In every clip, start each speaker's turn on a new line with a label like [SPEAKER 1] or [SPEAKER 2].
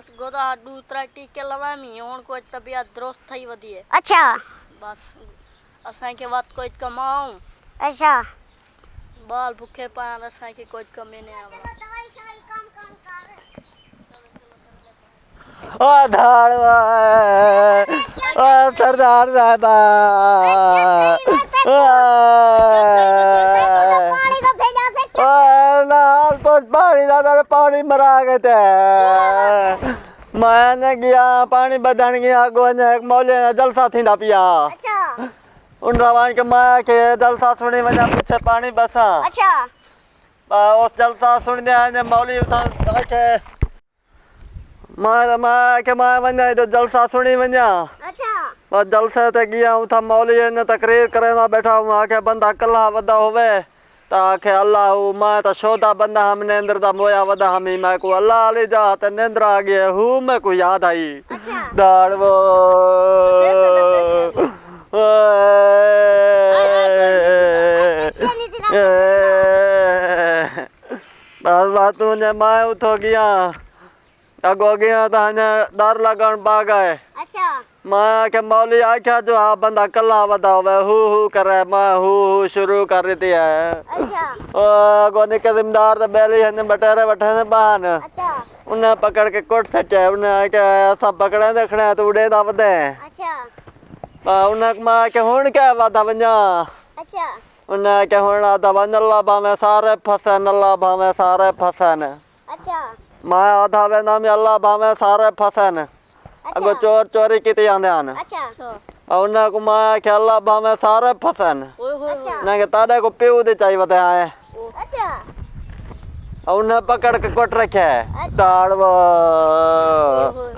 [SPEAKER 1] बस गोदा दूसरा टीके लवामी हुन कोई तबीयत दुरुस्त थई वधी है।
[SPEAKER 2] अच्छा
[SPEAKER 1] बस असां के बात कोई कमाऊं।
[SPEAKER 2] अच्छा
[SPEAKER 1] बाल भूखे पान असां के कोई कमी नहीं आवा।
[SPEAKER 2] दवाई शवाई काम काम कर।
[SPEAKER 3] ओ ढालवा ओ सरदार साहबा
[SPEAKER 2] पानी को भेजा से
[SPEAKER 3] ओ नाल कुछ पानी दादा पानी मरा गए थे मैंने गया पानी बदन गया अगो एक मौले ने जलसा थींदा पिया।
[SPEAKER 2] अच्छा
[SPEAKER 3] उन रवान के माया के जलसा सुनी वञा पीछे पानी बसा।
[SPEAKER 2] अच्छा
[SPEAKER 3] उस जलसा सुनने आने मौली उठा के माया के माया वञा जो जलसा सुनी वञा।
[SPEAKER 2] अच्छा
[SPEAKER 3] बस जलसे ते गया उठा मौली ने तकरीर करे ना बैठा हूँ आके बंदा कल्ला वदा होवे ता आखे अल्लाह मैं तो शोदा बंदा हम नेंद्र दा मोया वदा हमी मैं को अल्लाह अली जा ते नेंद्र आ गया हूँ मैं को याद आई।
[SPEAKER 2] अच्छा
[SPEAKER 3] दाड़वो बस बात ने मैं उठो गया अगो गया तो हने डर लगन पा गए।
[SPEAKER 2] अच्छा
[SPEAKER 3] मैं के मौली आख्या जो आ बंदा कल्ला वदा होवे हु करे मैं हु शुरू कर रही है।
[SPEAKER 2] अच्छा
[SPEAKER 3] अगो निके जिम्मेदार तो बैली हने बटेरे बैठे ने बहन
[SPEAKER 2] अच्छा
[SPEAKER 3] उन्हें पकड़ के कोट सच्चा उन्हें के ऐसा पकड़े देखने तो उड़े दा वदे।
[SPEAKER 2] अच्छा
[SPEAKER 3] उन्हें मैं के हुन क्या वादा वन्या।
[SPEAKER 2] अच्छा
[SPEAKER 3] उन्हें के हुन आदा वन अल्लाह भावे सारे फसन अल्लाह भावे सारे फसन।
[SPEAKER 2] अच्छा
[SPEAKER 3] मैं आधा वे नाम अल्लाह भावे सारे फसन अगो चोर चोरी की आंदे आन।
[SPEAKER 2] अच्छा
[SPEAKER 3] उन्हें को मैं के अल्लाह भावे सारे फसन
[SPEAKER 2] अच्छा
[SPEAKER 3] ने के तादे को पीऊ दे चाहिए वते आए।
[SPEAKER 2] अच्छा
[SPEAKER 3] उन्हें पकड़ के कोट रखे दाड़वा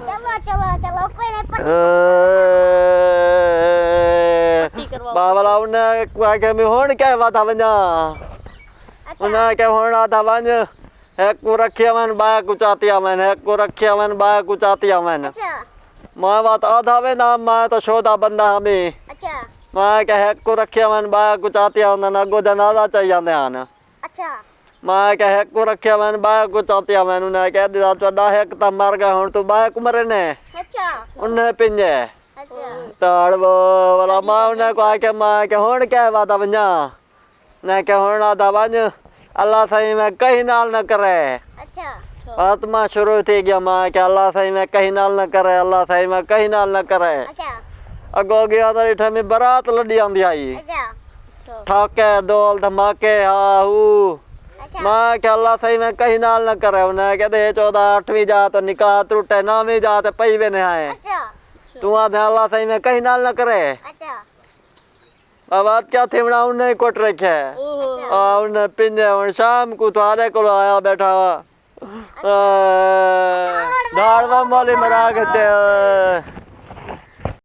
[SPEAKER 2] चलो चलो चलो कोई नहीं
[SPEAKER 1] पट्टी करवाओ।
[SPEAKER 3] बाबला उन्हें के में होन क्या वादा वन्या। उन्हें के होन आधा वन एक को रखिया मन बा कुचातिया मन एक को रखिया मन बा कुचातिया मन।
[SPEAKER 2] अच्छा
[SPEAKER 3] मैं बात आधा वे नाम मैं तो शोदा बंदा हमी
[SPEAKER 2] अच्छा
[SPEAKER 3] मैं के एक को रखिया मन बा कुचातिया मन अगो जनाजा चाहिए आन।
[SPEAKER 2] अच्छा
[SPEAKER 3] मैं के एक को रखिया मन बा कुचातिया मन उन्हें कह दिया चौदा एक तो मर गए हुन तू बा कुमरे ने
[SPEAKER 2] अच्छा
[SPEAKER 3] उन्हें पिंजे
[SPEAKER 2] अच्छा
[SPEAKER 3] ताड़वो वाला माँ उन्हें को आके माँ के होन क्या वादा वन्या ने के होन आधा वन अल्लाह सही में कहीं नाल न करे।
[SPEAKER 2] अच्छा
[SPEAKER 3] आत्मा शुरू थी गया माँ के अल्लाह सही में कहीं नाल न करे अल्लाह सही में कहीं नाल न करे।
[SPEAKER 2] अच्छा
[SPEAKER 3] अगो गया तो इठे में बारात लड़ी आंदी आई
[SPEAKER 2] अच्छा
[SPEAKER 3] ठाके डोल धमाके हाहू
[SPEAKER 2] अच्छा
[SPEAKER 3] माँ के अल्लाह सही में कहीं नाल न करे। उन्हें कहते 14-8वीं जा तो निकाह टूटे 9वीं जा तो पैवे न आए
[SPEAKER 2] अच्छा
[SPEAKER 3] तू आधे अल्लाह सही में कहीं नाल न करे।
[SPEAKER 2] अच्छा
[SPEAKER 3] बात क्या थी बना उन्हें कोट रखे उन्हें पिंजे उन शाम को तो आरे को आया बैठा दाड़वा मौली मरा गए।